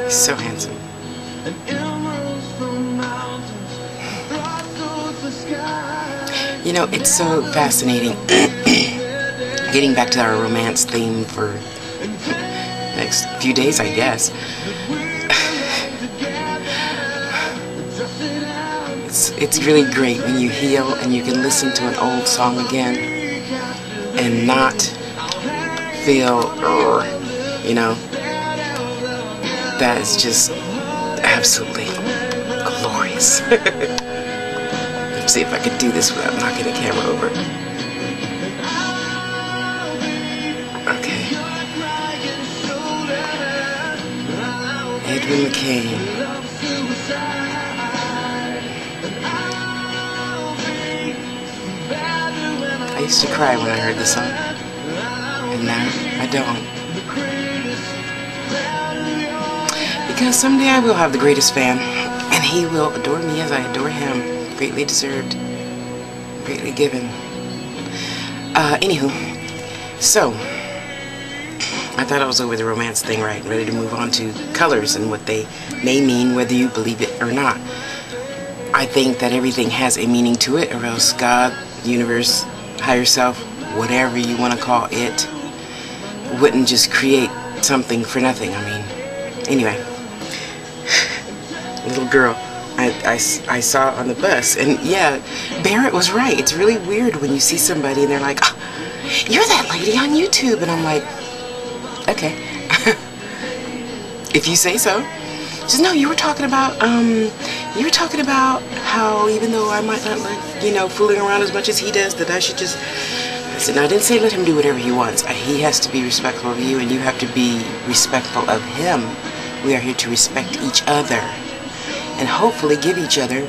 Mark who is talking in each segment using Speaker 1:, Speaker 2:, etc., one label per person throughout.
Speaker 1: He's so handsome. You know, it's so fascinating getting back to our romance theme for the next few days, I guess. It's really great when you heal and you can listen to an old song again and not feel, you know, that is just absolutely glorious. Let's see if I could do this without knocking the camera over. Okay. Edwin McCain. I used to cry when I heard the song, and now I don't. Because someday I will have the greatest fan, and he will adore me as I adore him. Greatly deserved, greatly given. Anywho, so I thought I was over the romance thing, right? Ready to move on to colors and what they may mean, whether you believe it or not. I think that everything has a meaning to it, or else God, universe, higher self, whatever you want to call it, wouldn't just create something for nothing. I mean, anyway, little girl I saw on the bus, and yeah, Barrett was right. It's really weird when you see somebody and they're like, oh, you're that lady on YouTube, and I'm like, okay. If you say so. She says, no, you were talking about how even though I might not like, you know, fooling around as much as he does, that I should just, I said, no, I didn't say let him do whatever he wants. He has to be respectful of you, and you have to be respectful of him. We are here to respect each other and hopefully give each other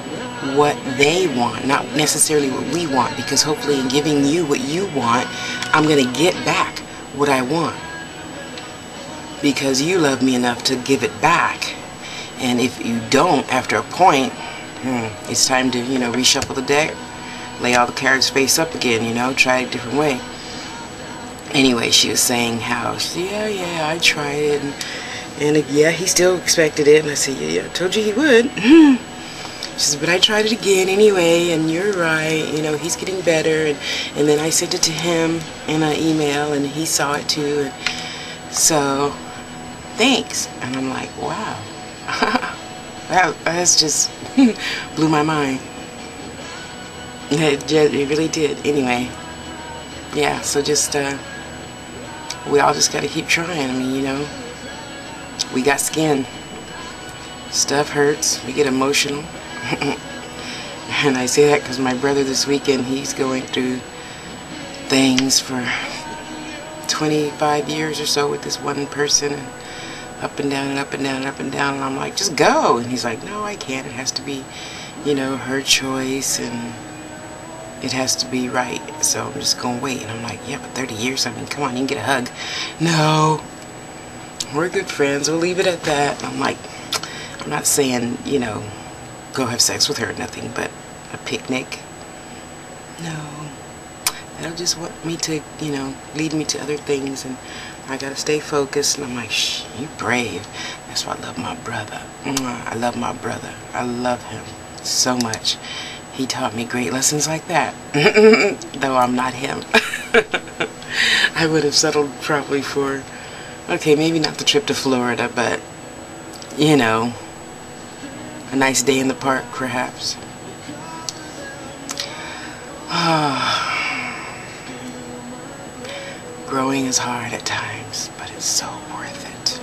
Speaker 1: what they want, not necessarily what we want, because hopefully in giving you what you want, I'm going to get back what I want, because you love me enough to give it back. And if you don't, after a point, it's time to, you know, reshuffle the deck, lay all the cards face up again, you know, try it a different way. Anyway, she was saying how, yeah, I tried it, and yeah, he still expected it. And I said, yeah, I told you he would. She says, but I tried it again anyway, and you're right, you know, he's getting better. And then I sent it to him in an email, and he saw it too. And so, thanks. And I'm like, wow. That's just blew my mind. It really did. Anyway, yeah, so just we all just got to keep trying. I mean, you know, we got skin. Stuff hurts. We get emotional. And I say that because my brother this weekend, he's going through things for 25 years or so with this one person. And up and down and up and down and up and down, and I'm like, just go. And he's like, no, I can't. It has to be, you know, her choice, and it has to be right. So I'm just gonna wait. And I'm like, yeah, but 30 years, I mean, come on, you can get a hug. No, we're good friends, we'll leave it at that. And I'm like, I'm not saying, you know, go have sex with her or nothing, but a picnic, no. That'll just want me to, you know, lead me to other things, and I gotta stay focused. And I'm like, shh, you brave. That's why I love my brother. I love my brother. I love him so much. He taught me great lessons like that. Though I'm not him. I would have settled probably for, okay, maybe not the trip to Florida, but, you know, a nice day in the park, perhaps. Growing is hard at times, but it's so worth it.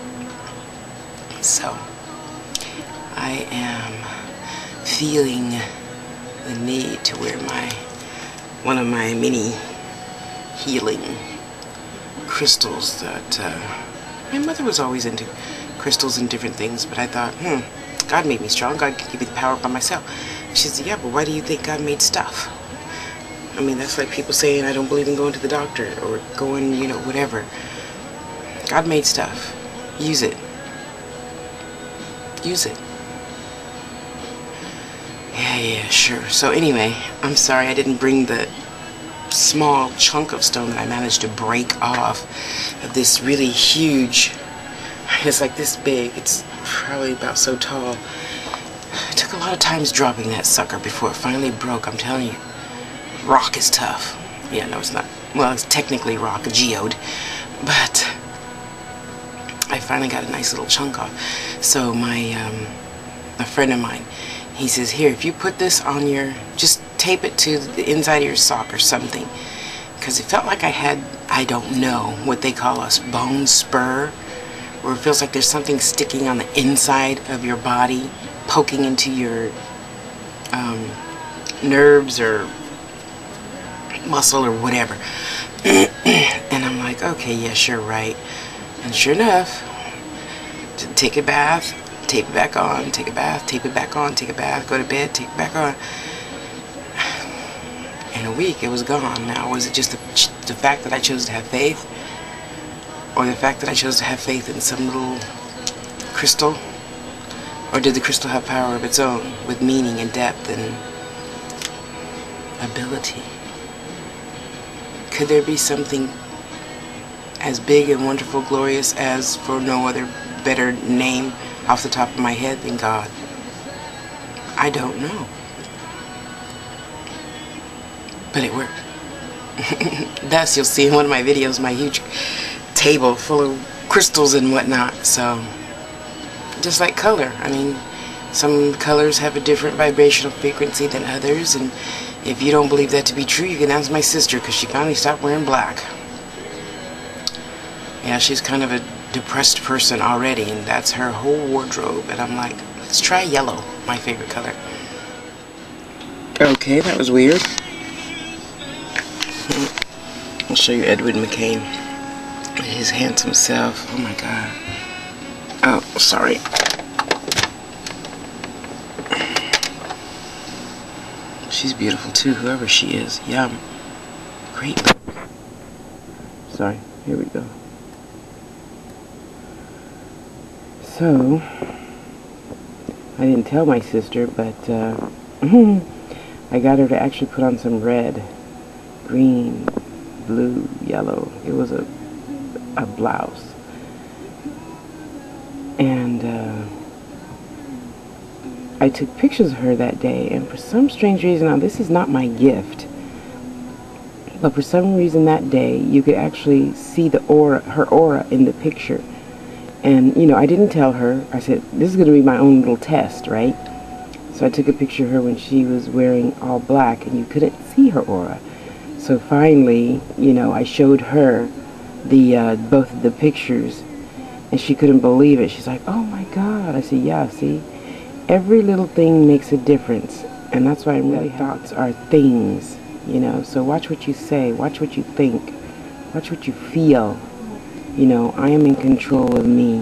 Speaker 1: So, I am feeling the need to wear one of my mini healing crystals that my mother was always into crystals and different things, but I thought, God made me strong. God can give me the power by myself. She said, yeah, but why do you think God made stuff? I mean, that's like people saying I don't believe in going to the doctor or going, you know, whatever. God made stuff. Use it. Use it. Yeah, sure. So anyway, I'm sorry I didn't bring the small chunk of stone that I managed to break off of this really huge, it's like this big. It's probably about so tall. It took a lot of times dropping that sucker before it finally broke. I'm telling you, rock is tough. Yeah, no, it's not. Well, it's technically rock, geode, but I finally got a nice little chunk off. So a friend of mine, he says, here, if you put this on your, just tape it to the inside of your sock or something, because it felt like I had, I don't know what they call us, bone spur, where it feels like there's something sticking on the inside of your body, poking into your nerves or muscle or whatever. And I'm like, okay, yeah, sure, right. And sure enough, to take a bath, tape it back on, take a bath, tape it back on, take a bath, go to bed, tape it back on. In a week, it was gone. Now, was it just the fact that I chose to have faith? Or the fact that I chose to have faith in some little crystal? Or did the crystal have power of its own, with meaning and depth and ability? Could there be something as big and wonderful, glorious as, for no other better name off the top of my head, than God? I don't know. But it worked. Thus, you'll see in one of my videos my huge table full of crystals and whatnot. So, just like color. I mean, some colors have a different vibrational frequency than others, and if you don't believe that to be true, you can ask my sister, because she finally stopped wearing black. Yeah, she's kind of a depressed person already, and that's her whole wardrobe. And I'm like, let's try yellow, my favorite color. Okay, that was weird. I'll show you Edward McCain, his handsome self. Oh my God. Oh, sorry. She's beautiful too, whoever she is. Yum. Great. Sorry, here we go. So, I didn't tell my sister, but I got her to actually put on some red, green, blue, yellow. It was a blouse. And I took pictures of her that day, and for some strange reason, now this is not my gift, but for some reason that day you could actually see the aura, her aura in the picture. And you know, I didn't tell her. I said, this is going to be my own little test, right? So I took a picture of her when she was wearing all black, and you couldn't see her aura. So finally, you know, I showed her the both of the pictures, and she couldn't believe it. She's like, oh my God. I said, yeah, see, every little thing makes a difference, and that's why really thoughts are things, you know. So watch what you say, watch what you think, watch what you feel. You know, I am in control of me.